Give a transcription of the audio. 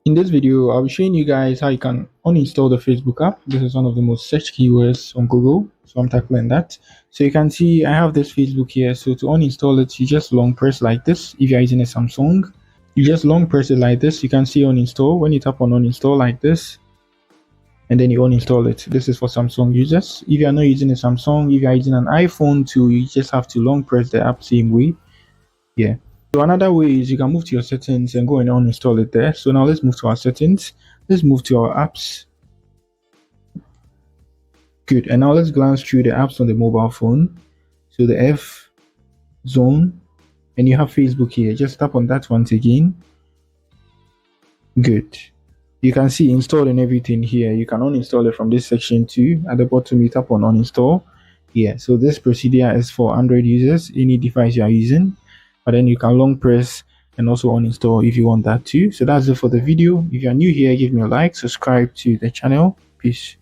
In this video, I'll be showing you guys how you can uninstall the Facebook app. This is one of the most searched keywords on Google, so I'm tackling that. So you can see I have this Facebook here. So to uninstall it, you just long press like this. If you're using a Samsung, you just long press it like this. You can see uninstall. When you tap on uninstall like this, and then you uninstall it. This is for Samsung users. If you're not using a Samsung, if you're using an iPhone too, you just have to long press the app same way. Yeah. So another way is you can move to your settings and go and uninstall it there. So now let's move to our settings. Let's move to our apps. Good. And now let's glance through the apps on the mobile phone. So the F zone, and you have Facebook here. Just tap on that once again. Good. You can see install and everything here. You can uninstall it from this section too. At the bottom, you tap on uninstall. Yeah. So this procedure is for Android users, any device you are using. But then you can long press and also uninstall if you want that too. So that's it for the video. If you are new here, give me a like, subscribe to the channel. Peace.